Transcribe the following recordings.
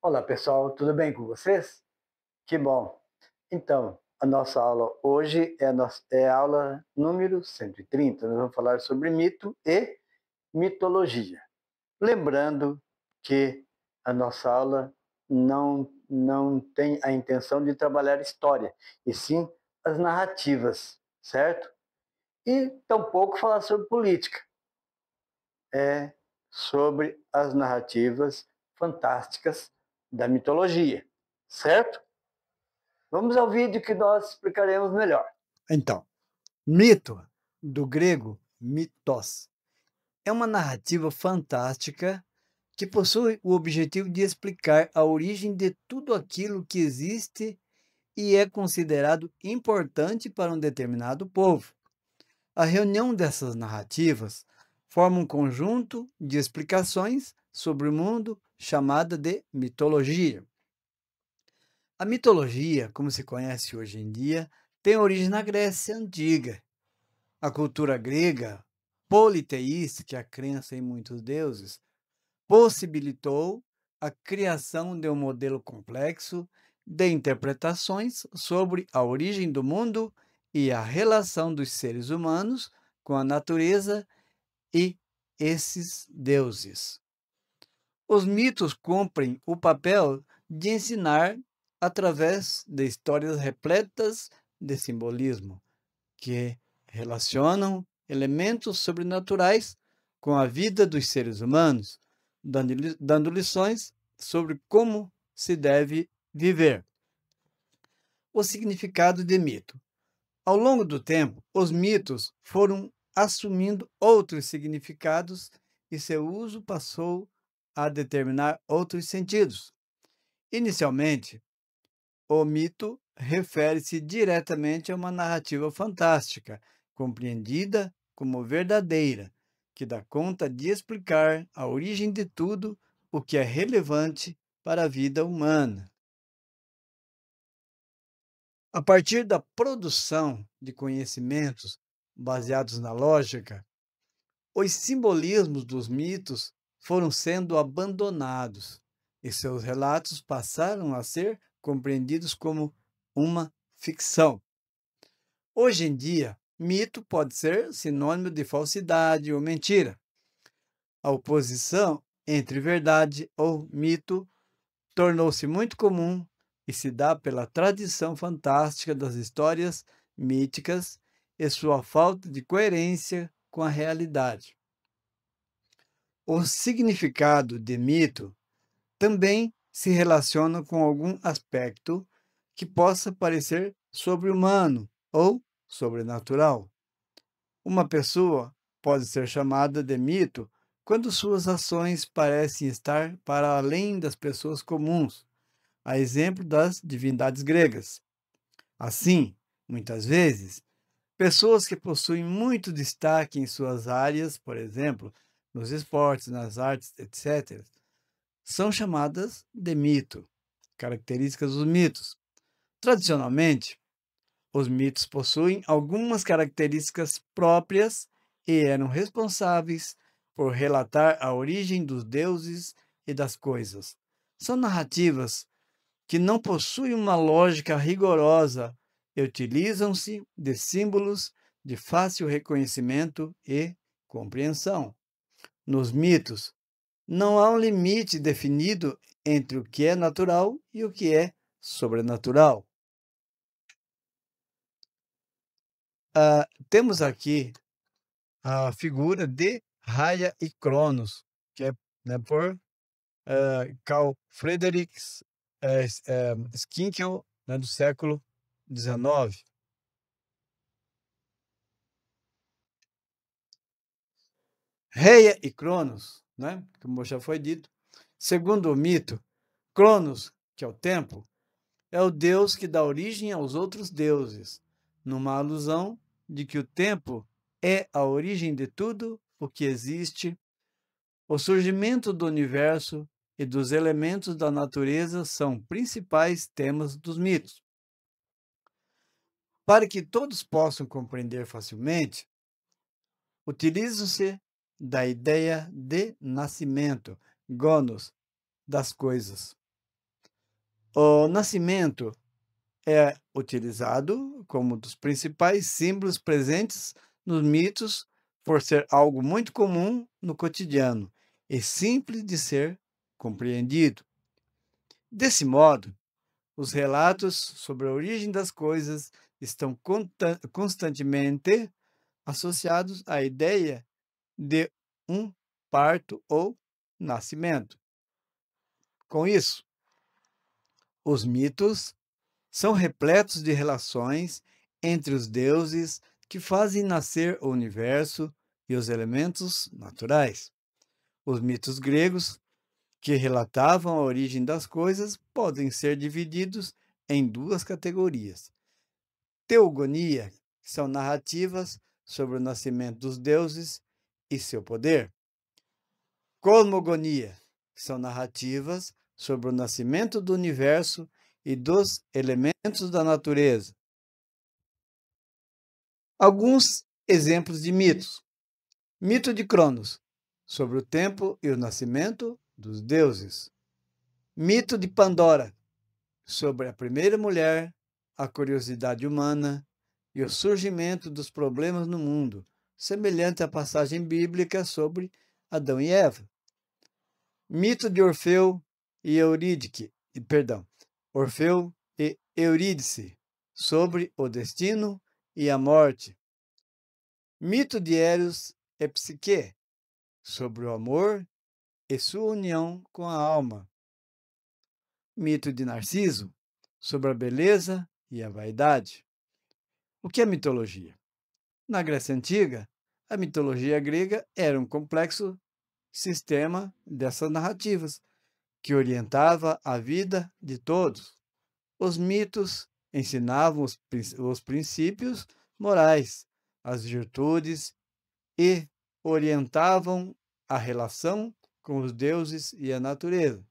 Olá pessoal, tudo bem com vocês? Que bom! Então, a nossa aula hoje é a aula número 130. Nós vamos falar sobre mito e mitologia. Lembrando que a nossa aula não tem a intenção de trabalhar história, e sim as narrativas, certo? E tampouco falar sobre política, é sobre as narrativas fantásticas da mitologia, certo? Vamos ao vídeo que nós explicaremos melhor. Então, mito, do grego mitos, é uma narrativa fantástica que possui o objetivo de explicar a origem de tudo aquilo que existe e é considerado importante para um determinado povo. A reunião dessas narrativas forma um conjunto de explicações sobre o mundo chamada de mitologia. A mitologia, como se conhece hoje em dia, tem origem na Grécia Antiga. A cultura grega, politeísta, que é a crença em muitos deuses, possibilitou a criação de um modelo complexo de interpretações sobre a origem do mundo e a relação dos seres humanos com a natureza e esses deuses. Os mitos cumprem o papel de ensinar através de histórias repletas de simbolismo que relacionam elementos sobrenaturais com a vida dos seres humanos, dando lições sobre como se deve viver. O significado de mito. Ao longo do tempo, os mitos foram assumindo outros significados e seu uso passou a determinar outros sentidos. Inicialmente, o mito refere-se diretamente a uma narrativa fantástica, compreendida como verdadeira, que dá conta de explicar a origem de tudo o que é relevante para a vida humana. A partir da produção de conhecimentos baseados na lógica, os simbolismos dos mitos foram sendo abandonados e seus relatos passaram a ser compreendidos como uma ficção. Hoje em dia, mito pode ser sinônimo de falsidade ou mentira. A oposição entre verdade ou mito tornou-se muito comum e se dá pela tradição fantástica das histórias míticas e sua falta de coerência com a realidade. O significado de mito também se relaciona com algum aspecto que possa parecer sobre-humano ou sobrenatural. Uma pessoa pode ser chamada de mito quando suas ações parecem estar para além das pessoas comuns, a exemplo das divindades gregas. Assim, muitas vezes, pessoas que possuem muito destaque em suas áreas, por exemplo, nos esportes, nas artes, etc., são chamadas de mito, características dos mitos. Tradicionalmente, os mitos possuem algumas características próprias e eram responsáveis por relatar a origem dos deuses e das coisas. São narrativas que não possuem uma lógica rigorosa e utilizam-se de símbolos de fácil reconhecimento e compreensão. Nos mitos, não há um limite definido entre o que é natural e o que é sobrenatural. Temos aqui a figura de Raya e Cronos, que é, né, por Carl Friedrich Schinkel, né, do século XIX. Reia e Cronos, né, como já foi dito, segundo o mito, Cronos, que é o tempo, é o deus que dá origem aos outros deuses, numa alusão de que o tempo é a origem de tudo o que existe. O surgimento do universo e dos elementos da natureza são principais temas dos mitos. Para que todos possam compreender facilmente, utilizam-se da ideia de nascimento, gonos, das coisas. O nascimento é utilizado como um dos principais símbolos presentes nos mitos por ser algo muito comum no cotidiano e simples de ser compreendido. Desse modo, os relatos sobre a origem das coisas estão constantemente associados à ideia de um parto ou nascimento. Com isso, os mitos são repletos de relações entre os deuses que fazem nascer o universo e os elementos naturais. Os mitos gregos, que relatavam a origem das coisas, podem ser divididos em duas categorias: teogonia, que são narrativas sobre o nascimento dos deuses e seu poder; cosmogonia, que são narrativas sobre o nascimento do universo e dos elementos da natureza. Alguns exemplos de mitos. Mito de Cronos, sobre o tempo e o nascimento dos deuses. Mito de Pandora, sobre a primeira mulher, a curiosidade humana e o surgimento dos problemas no mundo, semelhante à passagem bíblica sobre Adão e Eva. Mito de Orfeu e Eurídice, Orfeu e Eurídice, sobre o destino e a morte. Mito de Eros e Psique, sobre o amor e sua união com a alma. Mito de Narciso, sobre a beleza e a vaidade. O que é mitologia? Na Grécia Antiga, a mitologia grega era um complexo sistema dessas narrativas que orientava a vida de todos. Os mitos ensinavam os princípios morais, as virtudes e orientavam a relação com os deuses e a natureza.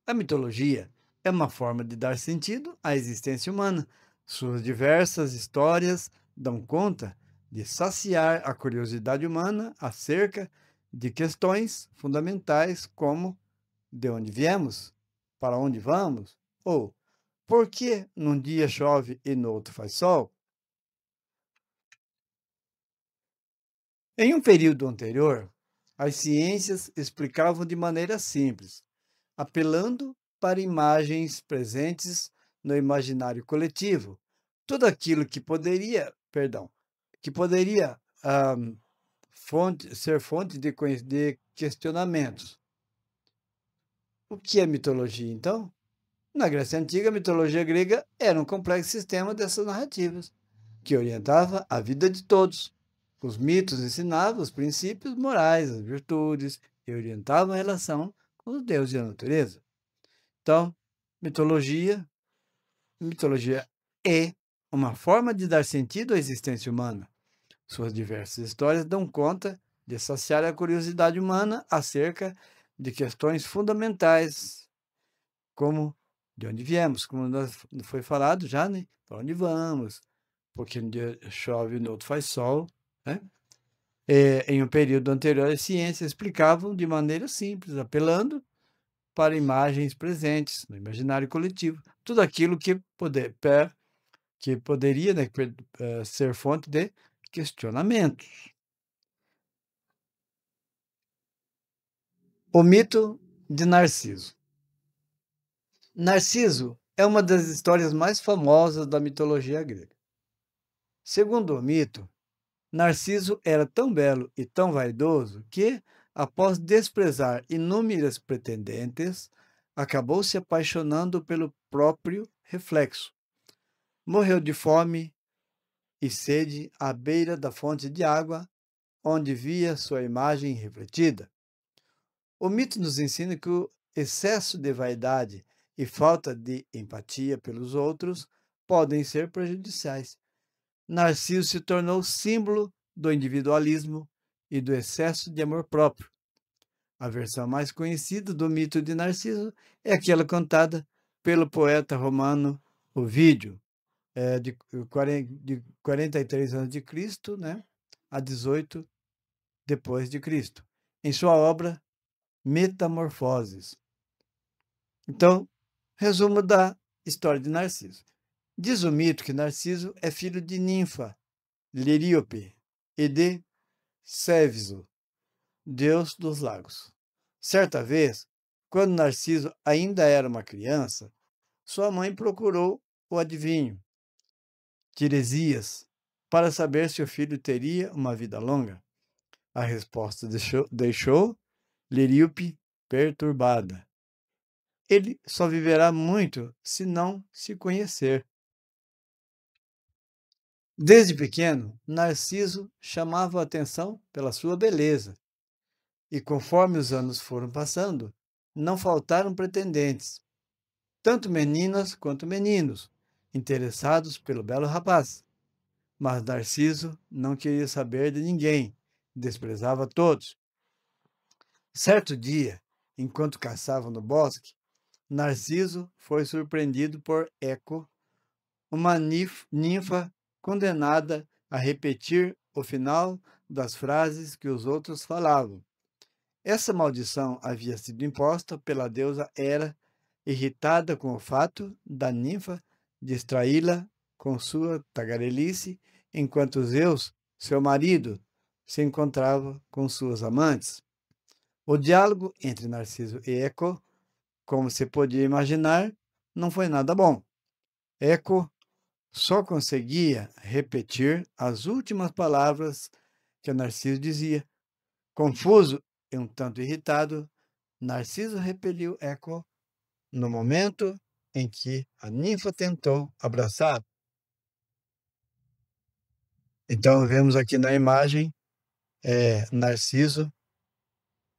A mitologia é uma forma de dar sentido à existência humana. Suas diversas histórias dão conta de saciar a curiosidade humana acerca de questões fundamentais como de onde viemos, para onde vamos, ou por que num dia chove e no outro faz sol. Em um período anterior, as ciências explicavam de maneira simples, apelando para imagens presentes no imaginário coletivo, tudo aquilo que poderia, ser fonte de questionamentos. O que é mitologia, então? Na Grécia Antiga, a mitologia grega era um complexo sistema dessas narrativas, que orientava a vida de todos. Os mitos ensinavam os princípios morais, as virtudes, e orientavam a relação com os deuses e a natureza. Então, mitologia é uma forma de dar sentido à existência humana. Suas diversas histórias dão conta de saciar a curiosidade humana acerca de questões fundamentais, como de onde viemos, como foi falado já, né? Para onde vamos, porque um dia chove e no outro faz sol, né? Em um período anterior, as ciências explicavam de maneira simples, apelando para imagens presentes no imaginário coletivo, tudo aquilo que poderia, né, ser fonte de questionamentos. O mito de Narciso. Narciso é uma das histórias mais famosas da mitologia grega. Segundo o mito, Narciso era tão belo e tão vaidoso que, após desprezar inúmeras pretendentes, acabou se apaixonando pelo próprio reflexo. Morreu de fome e sede à beira da fonte de água, onde via sua imagem refletida. O mito nos ensina que o excesso de vaidade e falta de empatia pelos outros podem ser prejudiciais. Narciso se tornou símbolo do individualismo e do excesso de amor próprio. A versão mais conhecida do mito de Narciso é aquela contada pelo poeta romano Ovídio, de 43 a.C., né, a 18 depois de Cristo, em sua obra Metamorfoses. Então, Resumo da história de Narciso. Diz o mito que Narciso é filho de Ninfa, Liríope, e de Céfiso, deus dos lagos. Certa vez, quando Narciso ainda era uma criança, sua mãe procurou o adivinho, Tiresias, para saber se o filho teria uma vida longa. A resposta deixou Liríope perturbada. Ele só viverá muito se não se conhecer. Desde pequeno, Narciso chamava a atenção pela sua beleza, e conforme os anos foram passando, não faltaram pretendentes, tanto meninas quanto meninos, interessados pelo belo rapaz. Mas Narciso não queria saber de ninguém, desprezava todos. Certo dia, enquanto caçavam no bosque, Narciso foi surpreendido por Eco, uma ninfa condenada a repetir o final das frases que os outros falavam. Essa maldição havia sido imposta pela deusa Hera, irritada com o fato da ninfa distraí-la com sua tagarelice, enquanto Zeus, seu marido, se encontrava com suas amantes. O diálogo entre Narciso e Eco, como se podia imaginar, não foi nada bom. Eco só conseguia repetir as últimas palavras que Narciso dizia. Confuso e um tanto irritado, Narciso repeliu Eco no momento em que a ninfa tentou abraçá-lo. Então, vemos aqui na imagem Narciso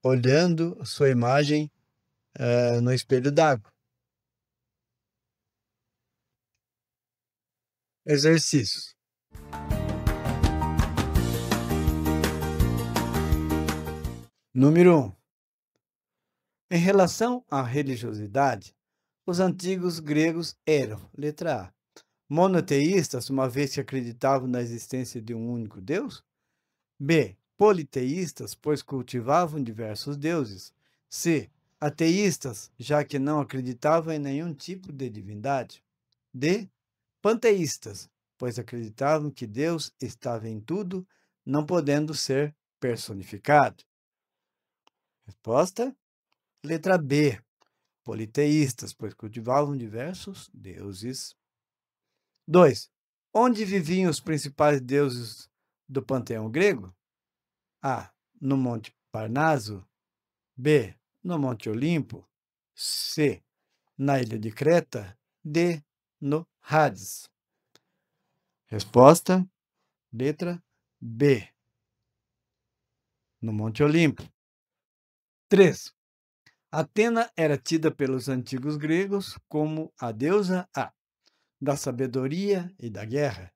olhando sua imagem no espelho d'água. Exercícios. Número 1. Em relação à religiosidade, os antigos gregos eram, letra A, monoteístas, uma vez que acreditavam na existência de um único Deus? B. Politeístas, pois cultivavam diversos deuses. C. Ateístas, já que não acreditavam em nenhum tipo de divindade. D. Panteístas, pois acreditavam que Deus estava em tudo, não podendo ser personificado. Resposta: letra B. Politeístas, pois cultivavam diversos deuses. 2. Onde viviam os principais deuses do panteão grego? A. No Monte Parnaso. B. No Monte Olimpo. C. Na ilha de Creta. D. No Hades. Resposta: letra B. No Monte Olimpo. 3. Atena era tida pelos antigos gregos como a deusa A. Da sabedoria e da guerra.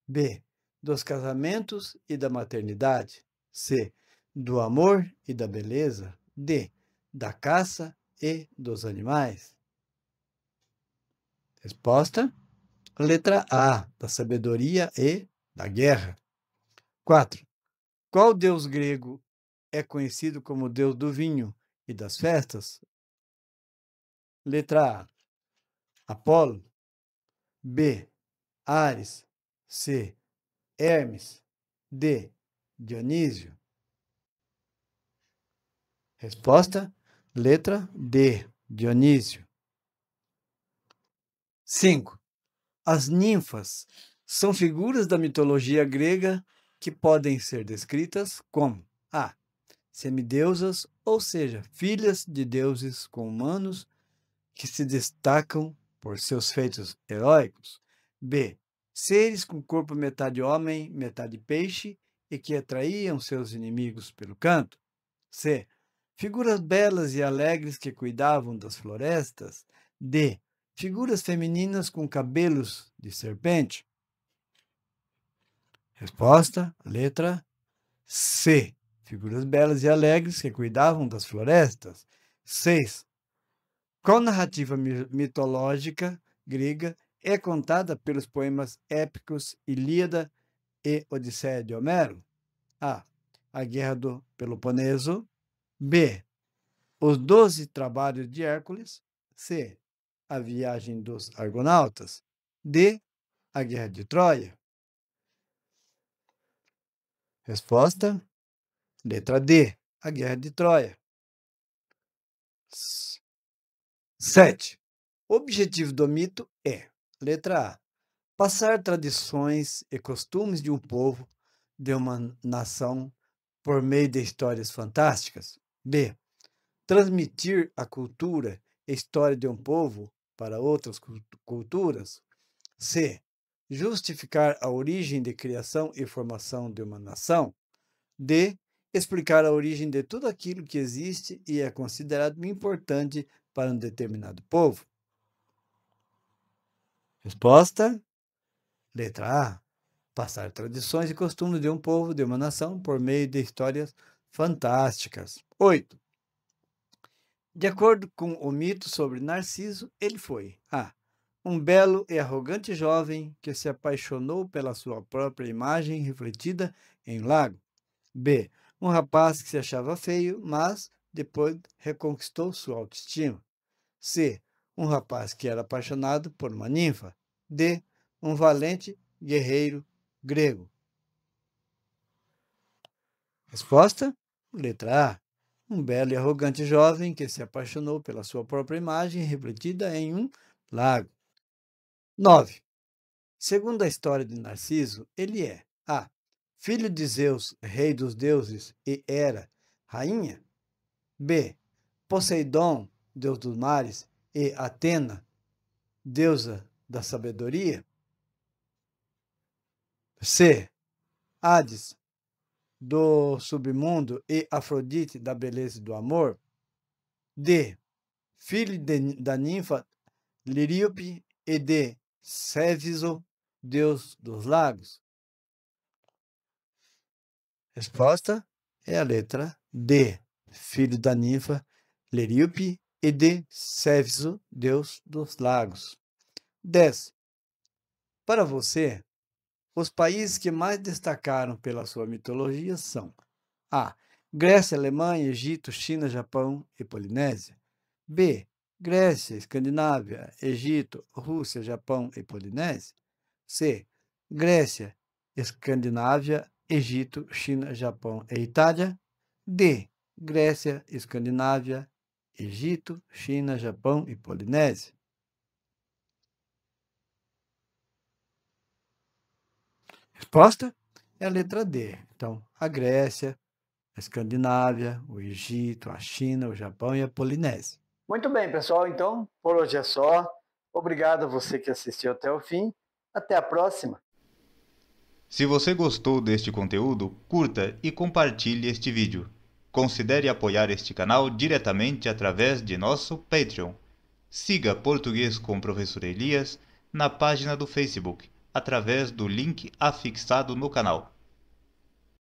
B. Dos casamentos e da maternidade. C. Do amor e da beleza. D. Da caça e dos animais. Resposta: letra A. Da sabedoria e da guerra. 4. Qual deus grego é conhecido como deus do vinho e das festas? Letra A. Apolo. B. Ares. C. Hermes. D. Dionísio. Resposta: letra D. Dionísio. 5. As ninfas são figuras da mitologia grega que podem ser descritas como A. Semideusas, ou seja, filhas de deuses com humanos que se destacam por seus feitos heróicos. B. Seres com corpo metade homem, metade peixe e que atraíam seus inimigos pelo canto. C. Figuras belas e alegres que cuidavam das florestas. D. Figuras femininas com cabelos de serpente. Resposta: letra C. Figuras belas e alegres que cuidavam das florestas. 6. Qual narrativa mitológica grega é contada pelos poemas épicos Ilíada e Odisseia de Homero? A. A Guerra do Peloponeso. B. Os 12 Trabalhos de Hércules. C. A viagem dos argonautas. D. A Guerra de Troia. Resposta: letra D. A Guerra de Troia. 7. O objetivo do mito é: letra A. Passar tradições e costumes de um povo, de uma nação, por meio de histórias fantásticas. B. Transmitir a cultura e história de um povo para outras culturas. C. Justificar a origem de criação e formação de uma nação. D. Explicar a origem de tudo aquilo que existe e é considerado importante para um determinado povo. Resposta: letra A. Passar tradições e costumes de um povo, de uma nação, por meio de histórias fantásticas. 8. De acordo com o mito sobre Narciso, ele foi A. Um belo e arrogante jovem que se apaixonou pela sua própria imagem refletida em um lago. B. Um rapaz que se achava feio, mas depois reconquistou sua autoestima. C. Um rapaz que era apaixonado por uma ninfa. D. Um valente guerreiro grego. Resposta: letra A. Um belo e arrogante jovem que se apaixonou pela sua própria imagem refletida em um lago. 9. Segundo a história de Narciso, ele é A. Filho de Zeus, rei dos deuses, e Hera, rainha. B. Poseidon, deus dos mares, e Atena, deusa da sabedoria. C. Hades, do submundo, e Afrodite, da beleza e do amor. D. Filho da ninfa Liríope e de Céfiso, deus dos lagos. Resposta é a letra D. Filho da ninfa Liríope e de Céfiso, deus dos lagos. 10. Para você, os países que mais destacaram pela sua mitologia são: A. Grécia, Alemanha, Egito, China, Japão e Polinésia. B. Grécia, Escandinávia, Egito, Rússia, Japão e Polinésia. C. Grécia, Escandinávia, Egito, China, Japão e Itália. D. Grécia, Escandinávia, Egito, China, Japão e Polinésia. Resposta é a letra D. Então, a Grécia, a Escandinávia, o Egito, a China, o Japão e a Polinésia. Muito bem, pessoal. Então, por hoje é só. Obrigado a você que assistiu até o fim. Até a próxima. Se você gostou deste conteúdo, curta e compartilhe este vídeo. Considere apoiar este canal diretamente através de nosso Patreon. Siga Português com o Professor Elias na página do Facebook, através do link afixado no canal.